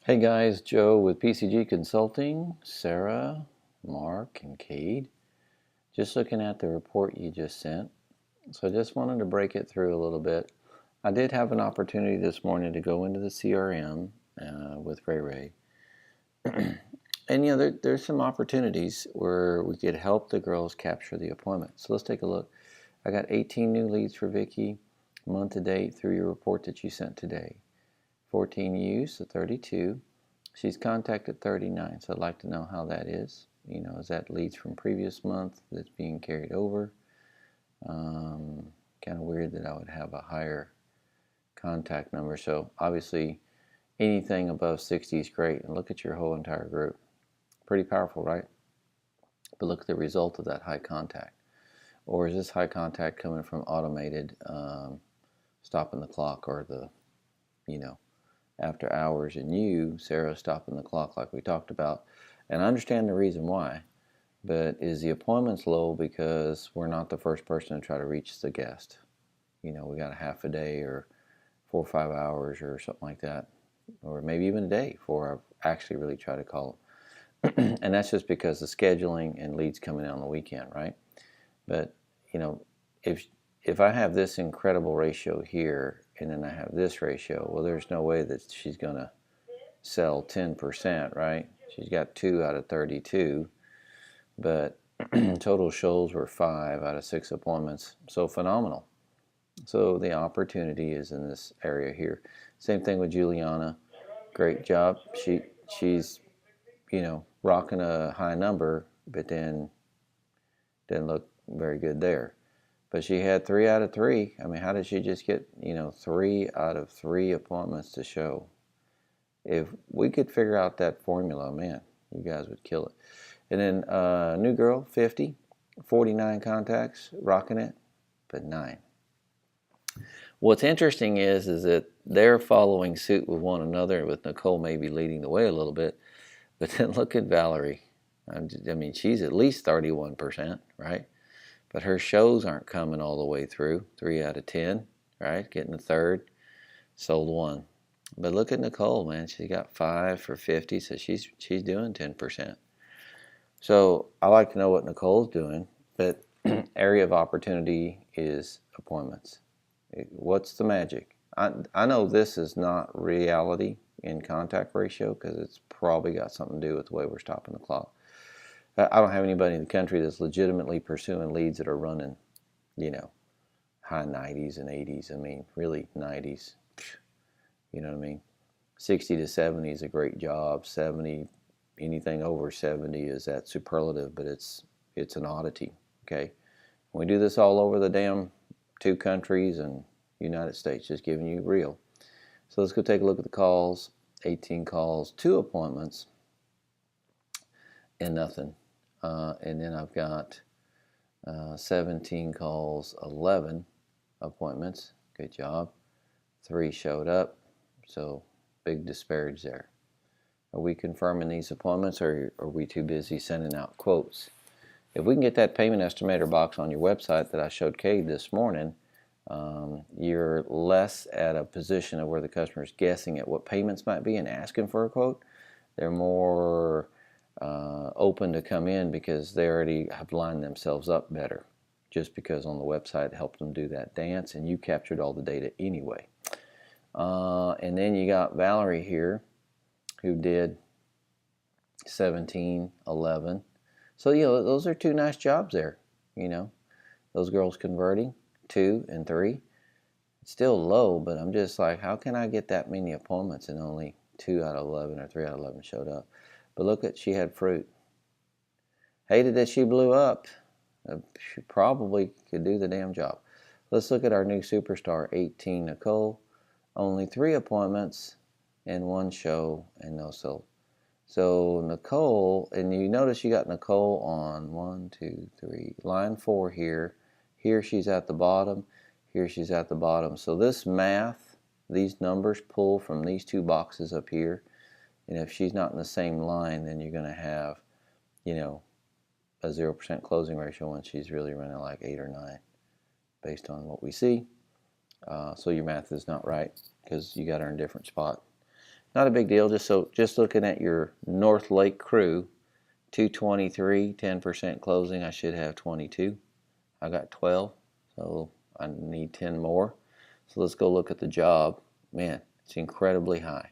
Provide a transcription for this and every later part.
Hey guys, Joe with PCG Consulting, Sarah, Mark, and Cade. Just looking at the report you just sent. So I just wanted to break it through a little bit. I did have an opportunity this morning to go into the CRM with Ray Ray. And there's some opportunities where we could help the girls capture the appointment. So let's take a look. I got 18 new leads for Vicky, month to date through your report that you sent today. 14 used, so 32. She's contacted 39, so I'd like to know how that is. Is that leads from previous month that's being carried over? Kind of weird that I would have a higher contact number. So obviously anything above 60 is great. And look at your whole entire group. Pretty powerful, right? But look at the result of that high contact. Or is this high contact coming from automated stopping the clock or the, after hours, and you, Sarah, stopping the clock like we talked about. And I understand the reason why, but is the appointments low because we're not the first person to try to reach the guest? We got a half a day or 4 or 5 hours or something like that, or maybe even a day before I actually really try to call them. And that's just because the scheduling and leads coming in on the weekend, right? But, if I have this incredible ratio here and then I have this ratio, well, there's no way that she's going to sell 10%, right? She's got 2 out of 32, but total shows were 5 out of 6 appointments, so phenomenal. So the opportunity is in this area here. Same thing with Juliana. Great job. She's rocking a high number, but then didn't look very good there. But she had 3 out of 3. I mean, how did she just get 3 out of 3 appointments to show? If we could figure out that formula, man, you guys would kill it. And then new girl, 50, 49 contacts, rocking it, but 9. What's interesting is that they're following suit with one another, with Nicole maybe leading the way a little bit. But then look at Valerie. I mean, she's at least 31%, right? But her shows aren't coming all the way through. 3 out of 10, right? Getting a third. Sold 1. But look at Nicole, man. She got 5 for 50, so she's doing 10%. So I like to know what Nicole's doing, but area of opportunity is appointments. What's the magic? I know this is not reality in contact ratio because it's probably got something to do with the way we're stopping the clock. I don't have anybody in the country that's legitimately pursuing leads that are running, high 90s and 80s. I mean, really 90s. You know what I mean? 60 to 70 is a great job. 70, anything over 70 is that superlative, but it's an oddity. Okay, we do this all over the damn 2 countries and United States, just giving you real. So let's go take a look at the calls. 18 calls, 2 appointments, and nothing. And then I've got 17 calls, 11 appointments. Good job. 3 showed up. So big disparage there. Are we confirming these appointments, or are we too busy sending out quotes? If we can get that payment estimator box on your website that I showed Cade this morning, you're less at a position of where the customer's guessing at what payments might be and asking for a quote. They're more open to come in because they already have lined themselves up better, just because on the website it helped them do that dance and you captured all the data anyway. And then you got Valerie here who did 17, 11. So those are 2 nice jobs there. Those girls converting 2 and 3. It's still low, but I'm just like, how can I get that many appointments and only 2 out of 11 or 3 out of 11 showed up? But look at, she had fruit. Hated that she blew up. She probably could do the damn job. Let's look at our new superstar, 18, Nicole. Only 3 appointments and 1 show and no sold. So Nicole, and you notice you got Nicole on 1, 2, 3, line 4 here. Here she's at the bottom. Here she's at the bottom. So this math, these numbers pull from these 2 boxes up here. And if she's not in the same line, then you're going to have, a 0% closing ratio when she's really running like 8 or 9 based on what we see. So your math is not right because you got her in a different spot. not a big deal. Just looking at your North Lake crew, 223, 10% closing. I should have 22. I got 12, so I need 10 more. So let's go look at the job. Man, it's incredibly high.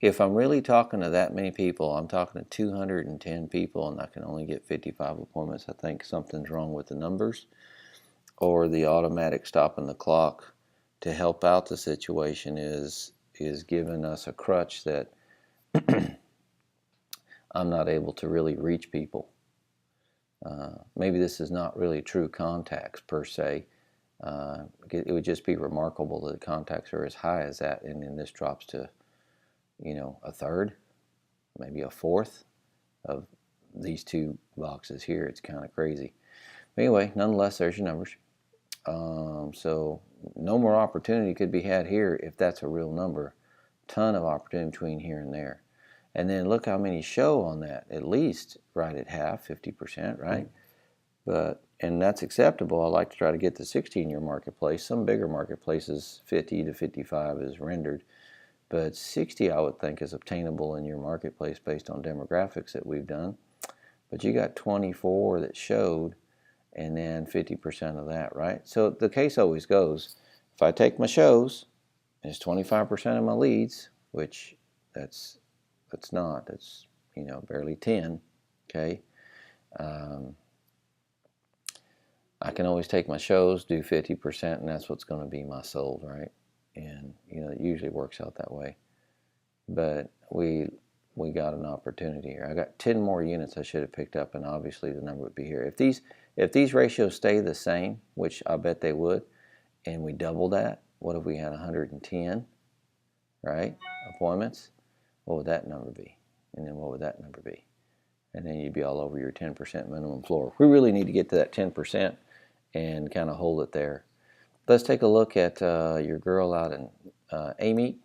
If I'm really talking to that many people, I'm talking to 210 people, and I can only get 55 appointments. I think something's wrong with the numbers, or the automatic stopping the clock to help out the situation is giving us a crutch that I'm not able to really reach people. Maybe this is not really true contacts per se. It would just be remarkable that the contacts are as high as that, and then this drops to, a third, maybe a fourth of these two boxes here. It's kind of crazy. But anyway, nonetheless, there's your numbers. So no more opportunity could be had here if that's a real number. Ton of opportunity between here and there. And then look how many show on that. At least right at half, 50%, right? And that's acceptable. I like to try to get the 60 in your marketplace. Some bigger marketplaces, 50 to 55 is rendered. But 60, I would think, is obtainable in your marketplace based on demographics that we've done. But you got 24 that showed, and then 50% of that, right? So the case always goes, if I take my shows, and it's 25% of my leads, which that's not. That's, barely 10, okay? I can always take my shows, do 50%, and that's what's going to be my sold, right? And, it usually works out that way. But we got an opportunity here. I got 10 more units I should have picked up, and obviously the number would be here. If these ratios stay the same, which I bet they would, and we double that, what if we had 110, right, appointments? What would that number be? And then what would that number be? And then you'd be all over your 10% minimum floor. We really need to get to that 10% and kind of hold it there. Let's take a look at your girl out in Amy,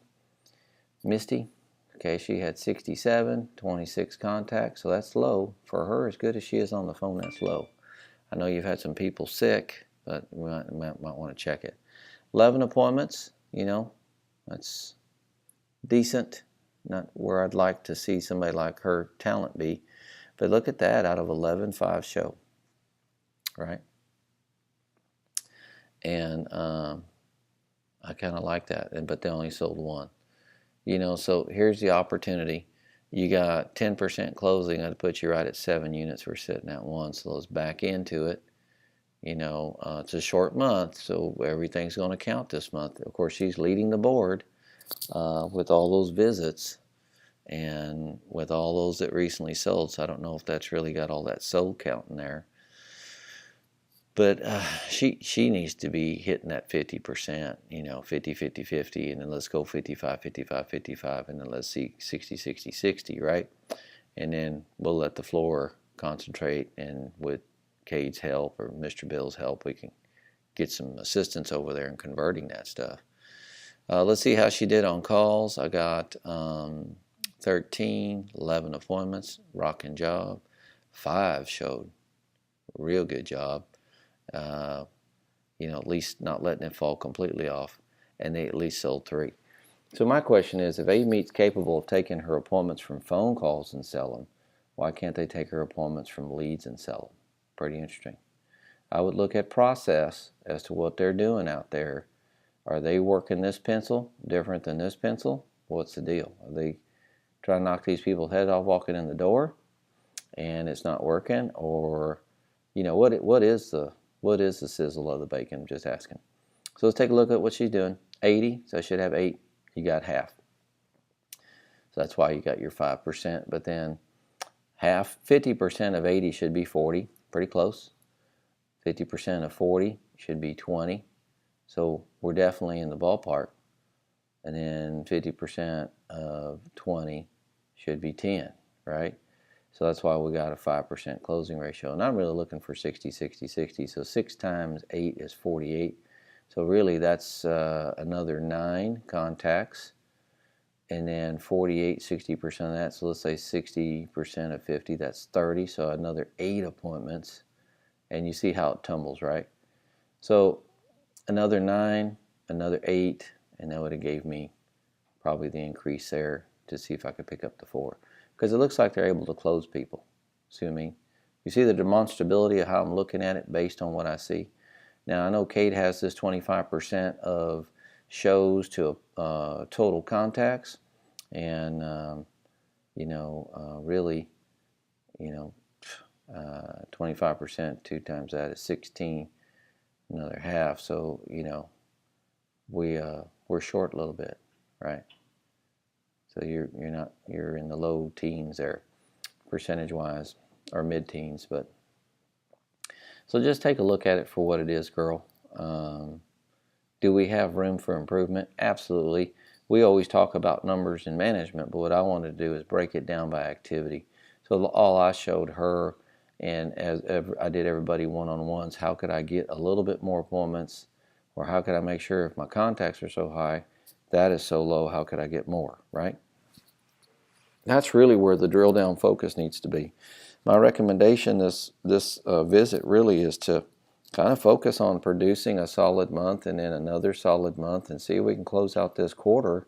Misty. Okay, she had 67, 26 contacts, so that's low. For her, as good as she is on the phone, that's low. I know you've had some people sick, but we might want to check it. 11 appointments, that's decent. Not where I'd like to see somebody like her talent be. But look at that, out of 11, 5 show, right? And I kind of like that, but they only sold one. So here's the opportunity. You got 10% closing. I'd put you right at 7 units. We're sitting at 1, so let's back into it. It's a short month, so everything's going to count this month. Of course, she's leading the board with all those visits and with all those that recently sold. So I don't know if that's really got all that sold count in there. But she needs to be hitting that 50%, 50, 50, 50, and then let's go 55, 55, 55, and then let's see 60, 60, 60, right? And then we'll let the floor concentrate, and with Cade's help or Mr. Bill's help, we can get some assistance over there in converting that stuff. Let's see how she did on calls. I got 13, 11 appointments, rocking job. 5 showed, real good job. At least not letting it fall completely off, and they at least sold 3. So my question is, if AMeet's capable of taking her appointments from phone calls and sell them, why can't they take her appointments from leads and sell them? Pretty interesting. I would look at process as to what they're doing out there. Are they working this pencil different than this pencil? What's the deal? Are they trying to knock these people's head off walking in the door, and it's not working? Or, what is the sizzle of the bacon? I'm just asking. So let's take a look at what she's doing. 80, so I should have 8. You got half. So that's why you got your 5%. But then 50% of 80 should be 40. Pretty close. 50% of 40 should be 20. So we're definitely in the ballpark. And then 50% of 20 should be 10, right? So that's why we got a 5% closing ratio. And I'm really looking for 60, 60, 60. So 6 times 8 is 48. So really that's another 9 contacts. And then 48, 60% of that. So let's say 60% of 50, that's 30. So another 8 appointments. And you see how it tumbles, right? So another 9, another 8, and that would have gave me probably the increase there to see if I could pick up the 4. Because it looks like they're able to close people. See what I mean? You see the demonstrability of how I'm looking at it based on what I see? Now, I know Kate has this 25% of shows to total contacts. And, really, 25%, 2 times that is 16, another half. So, we're short a little bit, right? So you're in the low teens there, percentage-wise, or mid-teens. But so just take a look at it for what it is, girl. Do we have room for improvement? Absolutely. We always talk about numbers in management, but what I want to do is break it down by activity. So all I showed her, and as I did everybody one-on-ones, how could I get a little bit more appointments, or how could I make sure if my contacts are so high, that is so low, how could I get more, right? That's really where the drill down focus needs to be. My recommendation this visit really is to kind of focus on producing a solid month and then another solid month, and see if we can close out this quarter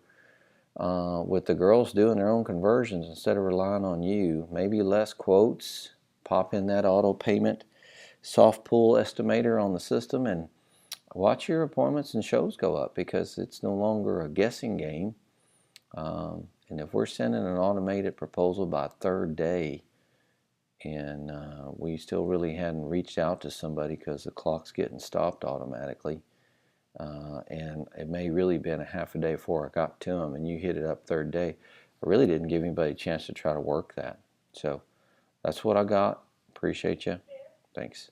with the girls doing their own conversions instead of relying on you. Maybe less quotes, pop in that auto payment soft pull estimator on the system, and watch your appointments and shows go up, because it's no longer a guessing game. And if we're sending an automated proposal by third day, and we still really hadn't reached out to somebody because the clock's getting stopped automatically, and it may really been a half a day before I got to them, and you hit it up third day, I really didn't give anybody a chance to try to work that. So that's what I got. Appreciate you. Thanks.